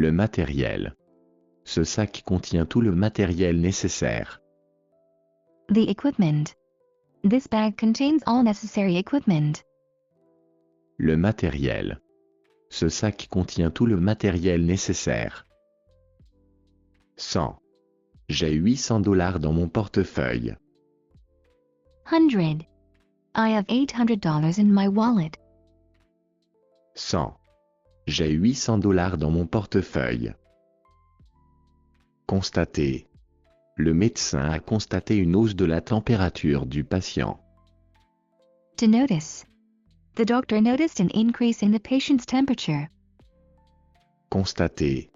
Le matériel. Ce sac contient tout le matériel nécessaire. The equipment. This bag contains all necessary equipment. Le matériel. Ce sac contient tout le matériel nécessaire. 100. J'ai $800 dans mon portefeuille. 100. I have $800 in my wallet. 100. J'ai $800 dans mon portefeuille. Constater. Le médecin a constaté une hausse de la température du patient. To notice. The doctor noticed an increase in the patient's temperature. Constater.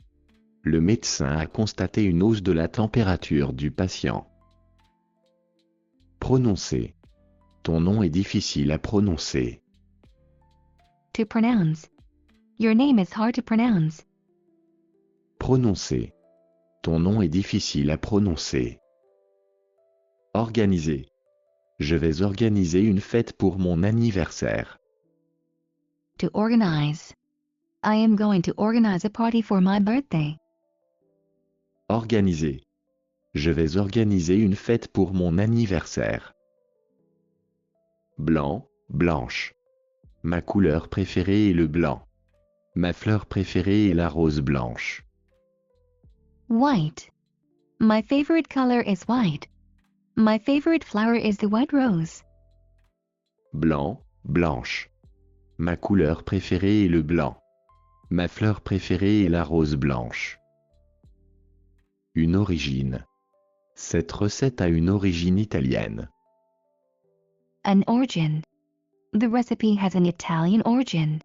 Le médecin a constaté une hausse de la température du patient. Prononcer. Ton nom est difficile à prononcer. To pronounce. Your name is hard to pronounce. Prononcer. Ton nom est difficile à prononcer. Organiser. Je vais organiser une fête pour mon anniversaire. To organize. I am going to organize a party for my birthday. Organiser. Je vais organiser une fête pour mon anniversaire. Blanc, blanche. Ma couleur préférée est le blanc. Ma fleur préférée est la rose blanche. White. My favorite color is white. My favorite flower is the white rose. Blanc, blanche. Ma couleur préférée est le blanc. Ma fleur préférée est la rose blanche. Une origine. Cette recette a une origine italienne. An origin. The recipe has an Italian origin.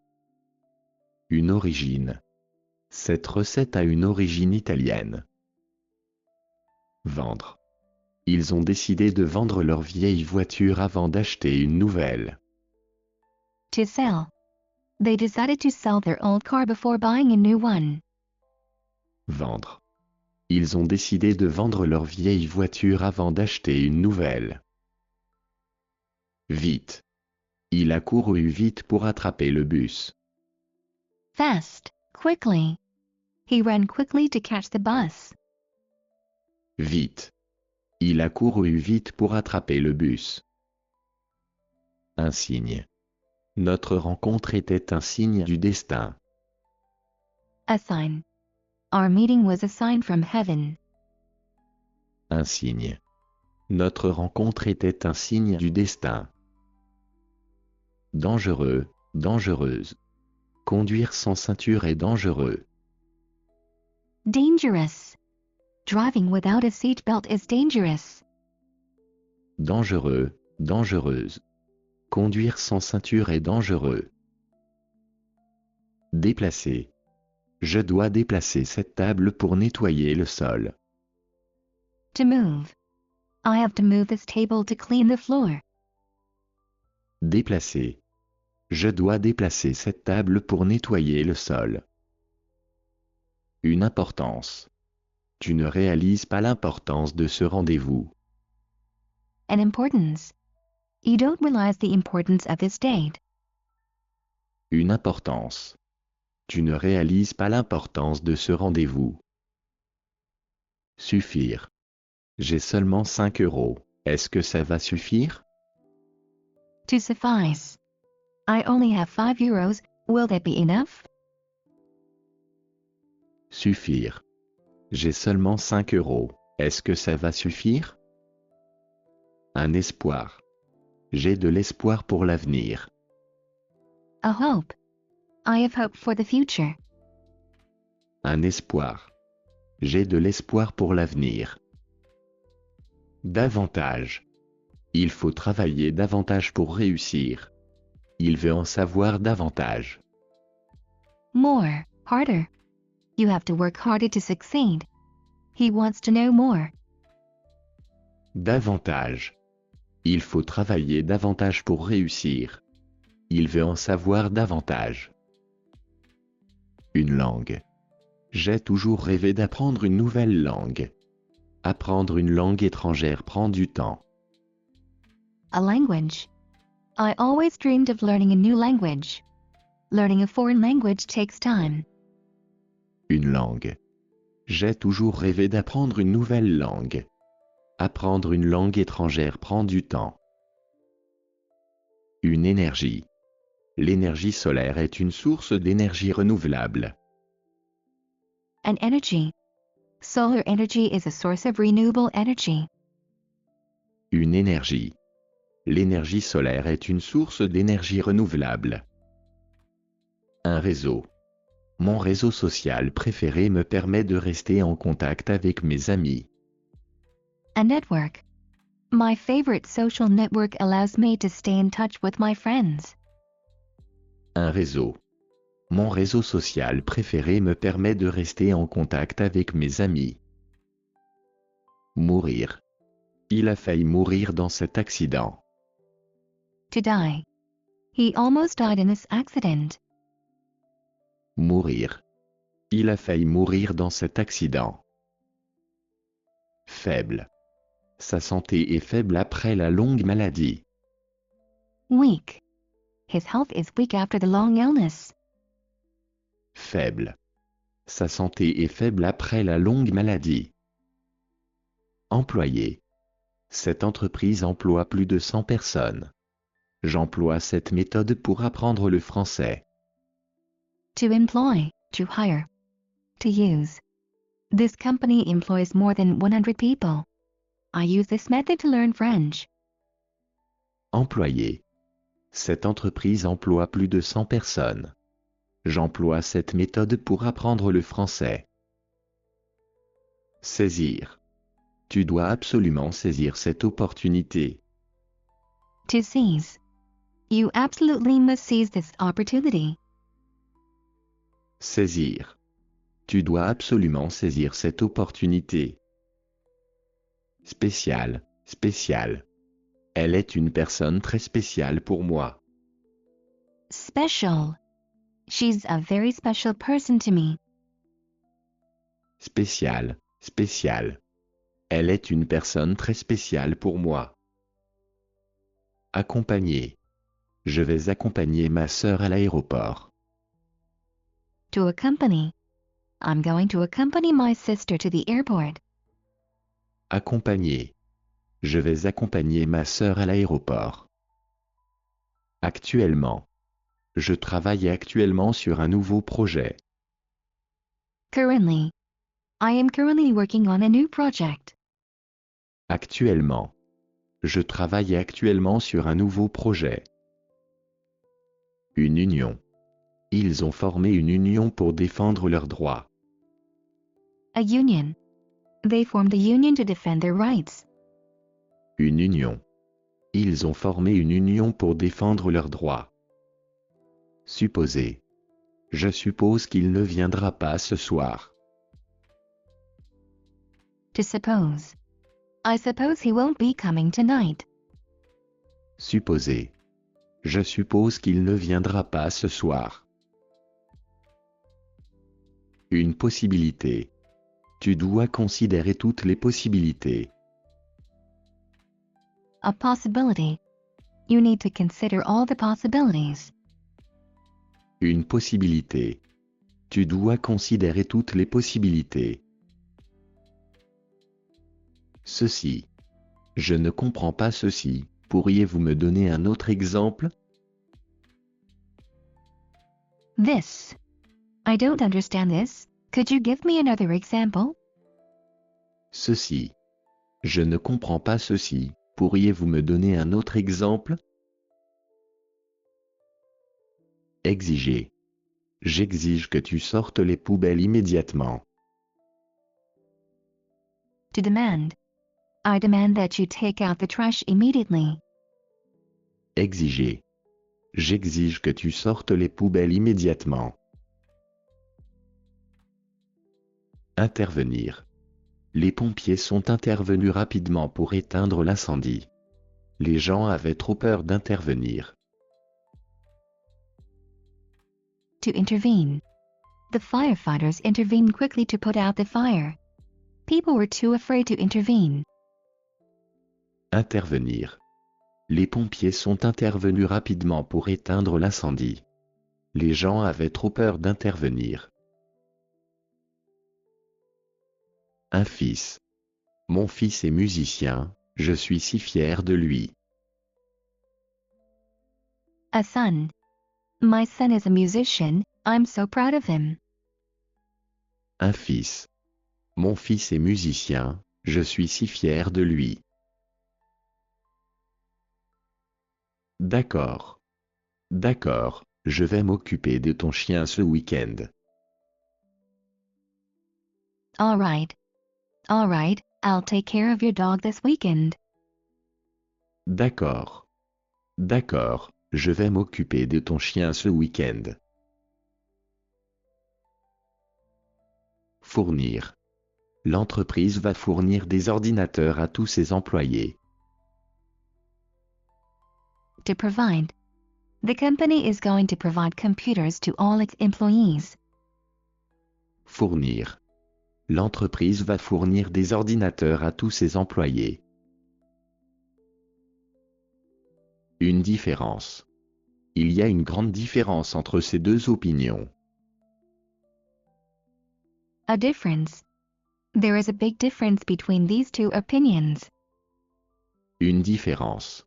Une origine. Cette recette a une origine italienne. Vendre. Ils ont décidé de vendre leur vieille voiture avant d'acheter une nouvelle. To sell. They decided to sell their old car before buying a new one. Vendre. Ils ont décidé de vendre leur vieille voiture avant d'acheter une nouvelle. Vite. Il a couru vite pour attraper le bus. Fast. Quickly. He ran quickly to catch the bus. Vite. Il a couru vite pour attraper le bus. Un signe. Notre rencontre était un signe du destin. A sign. Our meeting was a sign from heaven. Un signe. Notre rencontre était un signe du destin. Dangereux, dangereuse. Conduire sans ceinture est dangereux. Dangerous. Driving without a seatbelt is dangerous. Dangereux, dangereuse. Conduire sans ceinture est dangereux. Déplacer. Je dois déplacer cette table pour nettoyer le sol. To move. I have to move this table to clean the floor. Déplacer. Je dois déplacer cette table pour nettoyer le sol. Une importance. Tu ne réalises pas l'importance de ce rendez-vous. An importance. You don't realize the importance of this date. Une importance. Tu ne réalises pas l'importance de ce rendez-vous. Suffire. J'ai seulement 5 €. Est-ce que ça va suffire? To suffice. I only have 5 euros, will that be enough? Suffire. J'ai seulement 5 €. Est-ce que ça va suffire? Un espoir. J'ai de l'espoir pour l'avenir. A hope. I have hope for the future. Un espoir. J'ai de l'espoir pour l'avenir. Davantage. Il faut travailler davantage pour réussir. Il veut en savoir davantage. More, harder. You have to work harder to succeed. He wants to know more. Davantage. Il faut travailler davantage pour réussir. Il veut en savoir davantage. Une langue. J'ai toujours rêvé d'apprendre une nouvelle langue. Apprendre une langue étrangère prend du temps. A language. I always dreamed of learning a new language. Learning a foreign language takes time. Une langue. J'ai toujours rêvé d'apprendre une nouvelle langue. Apprendre une langue étrangère prend du temps. Une énergie. L'énergie solaire est une source d'énergie renouvelable. An energy. Solar energy is a source of renewable energy. Une énergie. L'énergie solaire est une source d'énergie renouvelable. Un réseau. Mon réseau social préféré me permet de rester en contact avec mes amis. A network. My favorite social network allows me to stay in touch with my friends. Un réseau. Mon réseau social préféré me permet de rester en contact avec mes amis. Mourir. Il a failli mourir dans cet accident. To die. He almost died in this accident. Mourir. Il a failli mourir dans cet accident. Faible. Sa santé est faible après la longue maladie. Weak. His health is weak after the long illness. Faible. Sa santé est faible après la longue maladie. Employé. Cette entreprise emploie plus de 100 personnes. J'emploie cette méthode pour apprendre le français. To employ, to hire. To use. This company employs more than 100 people. I use this method to learn French. Employé. Cette entreprise emploie plus de 100 personnes. J'emploie cette méthode pour apprendre le français. Saisir. Tu dois absolument saisir cette opportunité. To seize. You absolutely must seize this opportunity. Saisir. Tu dois absolument saisir cette opportunité. Spécial, spécial. Elle est une personne très spéciale pour moi. Special. She's a very special person to me. Spécial, spécial. Elle est une personne très spéciale pour moi. Accompagner. Je vais accompagner ma sœur à l'aéroport. To accompany. I'm going to accompany my sister to the airport. Accompagner. Je vais accompagner ma sœur à l'aéroport. Actuellement. Je travaille actuellement sur un nouveau projet. Currently. I am currently working on a new project. Actuellement. Je travaille actuellement sur un nouveau projet. Une union. Ils ont formé une union pour défendre leurs droits. A union. They formed a union to defend their rights. Une union. Ils ont formé une union pour défendre leurs droits. Supposer. Je suppose qu'il ne viendra pas ce soir. To suppose. I suppose he won't be coming tonight. Supposer. Je suppose qu'il ne viendra pas ce soir. Une possibilité. Tu dois considérer toutes les possibilités. A possibility. You need to consider all the possibilities. Une possibilité. Tu dois considérer toutes les possibilités. Ceci. Je ne comprends pas ceci. Pourriez-vous me donner un autre exemple? This. I don't understand this. Could you give me another example? Ceci. Je ne comprends pas ceci. Pourriez-vous me donner un autre exemple? Exiger. J'exige que tu sortes les poubelles immédiatement. To demand. I demand that you take out the trash immediately. Exiger. J'exige que tu sortes les poubelles immédiatement. Intervenir. Les pompiers sont intervenus rapidement pour éteindre l'incendie. Les gens avaient trop peur d'intervenir. To intervene. The firefighters intervened quickly to put out the fire. People were too afraid to intervene. Intervenir. Les pompiers sont intervenus rapidement pour éteindre l'incendie. Les gens avaient trop peur d'intervenir. Un fils. Mon fils est musicien, je suis si fier de lui. A son. My son is a musician, I'm so proud of him. Un fils. Mon fils est musicien, je suis si fier de lui. D'accord. D'accord, je vais m'occuper de ton chien ce week-end. All right. All right, I'll take care of your dog this weekend. D'accord. D'accord, je vais m'occuper de ton chien ce week-end. Fournir. L'entreprise va fournir des ordinateurs à tous ses employés. To provide. The company is going to provide computers to all its employees. Fournir. L'entreprise va fournir des ordinateurs à tous ses employés. Une différence. Il y a une grande différence entre ces deux opinions. A difference. There is a big difference between these two opinions. Une différence.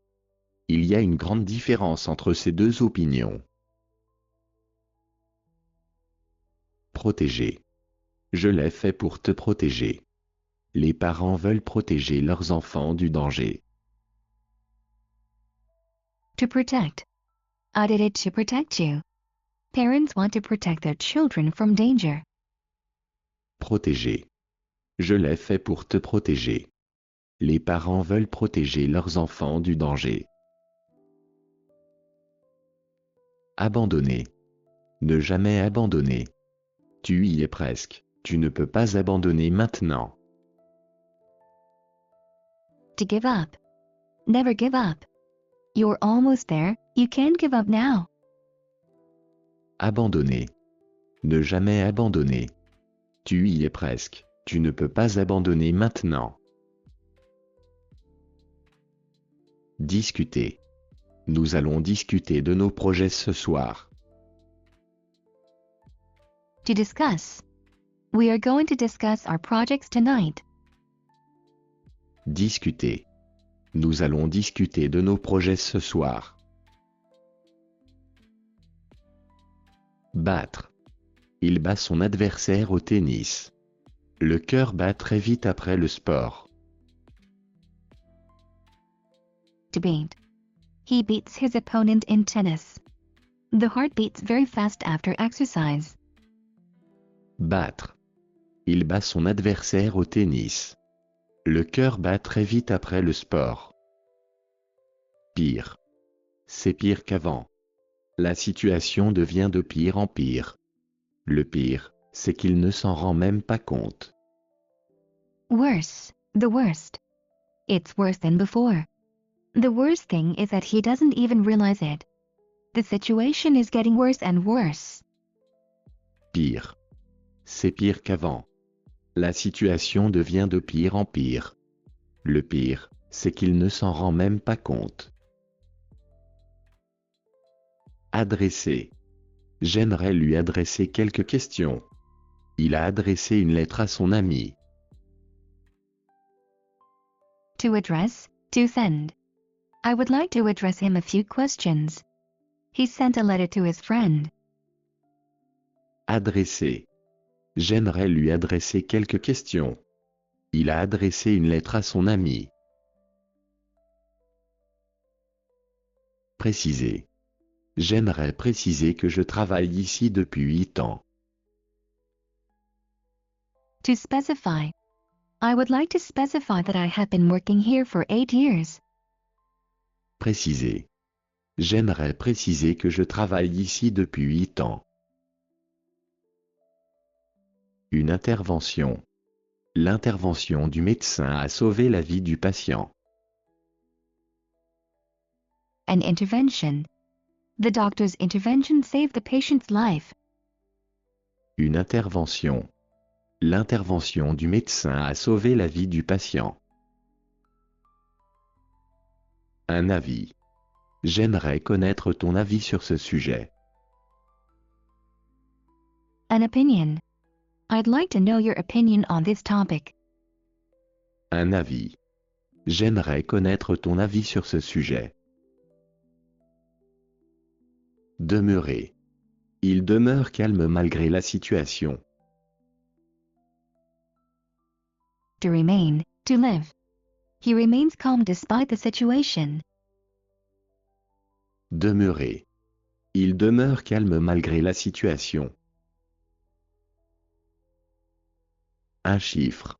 Il y a une grande différence entre ces deux opinions. Protéger. Je l'ai fait pour te protéger. Les parents veulent protéger leurs enfants du danger. To protect. I did it to protect you. Parents want to protect their children from danger. Protéger. Je l'ai fait pour te protéger. Les parents veulent protéger leurs enfants du danger. Abandonner. Ne jamais abandonner. Tu y es presque. Tu ne peux pas abandonner maintenant. To give up. Never give up. You're almost there, you can't give up now. Abandonner. Ne jamais abandonner. Tu y es presque. Tu ne peux pas abandonner maintenant. Discuter. Nous allons discuter de nos projets ce soir. To discuss. We are going to discuss our projects tonight. Discuter. Nous allons discuter de nos projets ce soir. Battre. Il bat son adversaire au tennis. Le cœur bat très vite après le sport. To beat. He beats his opponent in tennis. The heart beats very fast after exercise. Battre. Il bat son adversaire au tennis. Le cœur bat très vite après le sport. Pire. C'est pire qu'avant. La situation devient de pire en pire. Le pire, c'est qu'il ne s'en rend même pas compte. Worse. The worst. It's worse than before. The worst thing is that he doesn't even realize it. The situation is getting worse and worse. Pire. C'est pire qu'avant. La situation devient de pire en pire. Le pire, c'est qu'il ne s'en rend même pas compte. Adresser. J'aimerais lui adresser quelques questions. Il a adressé une lettre à son ami. To address. To send. I would like to address him a few questions. He sent a letter to his friend. Adresser. J'aimerais lui adresser quelques questions. Il a adressé une lettre à son ami. Préciser. J'aimerais préciser que je travaille ici depuis 8 ans. To specify. I would like to specify that I have been working here for 8 years. Préciser. J'aimerais préciser que je travaille ici depuis 8 ans. Une intervention. L'intervention du médecin a sauvé la vie du patient. An intervention. The doctor's intervention saved the patient's life. Une intervention. L'intervention du médecin a sauvé la vie du patient. Un avis. J'aimerais connaître ton avis sur ce sujet. An opinion. I'd like to know your opinion on this topic. Un avis. J'aimerais connaître ton avis sur ce sujet. Demeurer. Il demeure calme malgré la situation. To remain, to live. He remains calm despite the situation. Demeurer. Il demeure calme malgré la situation. Un chiffre.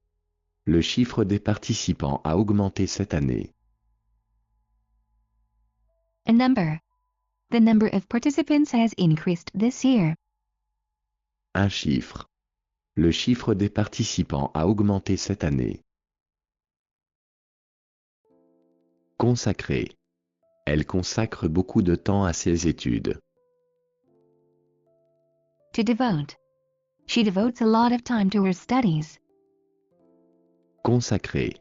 Le chiffre des participants a augmenté cette année. A number. The number of participants has increased this year. Un chiffre. Le chiffre des participants a augmenté cette année. Consacrer. Elle consacre beaucoup de temps à ses études. To devote. She devotes a lot of time to her studies. Consacrer.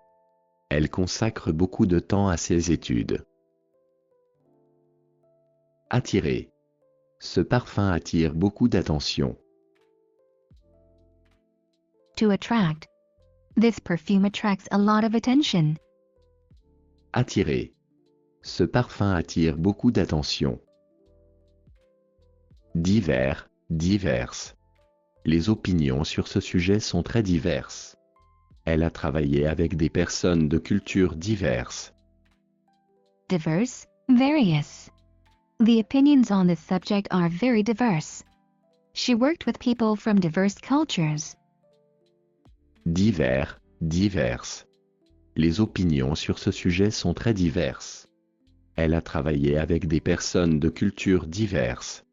Elle consacre beaucoup de temps à ses études. Attirer. Ce parfum attire beaucoup d'attention. To attract. This perfume attracts a lot of attention. Attirer. Ce parfum attire beaucoup d'attention. Divers, diverses. Les opinions sur ce sujet sont très diverses. Elle a travaillé avec des personnes de cultures diverses. Diverse, various. The opinions on this subject are very diverse. She worked with people from diverse cultures. Divers, diverses. Les opinions sur ce sujet sont très diverses. Elle a travaillé avec des personnes de cultures diverses.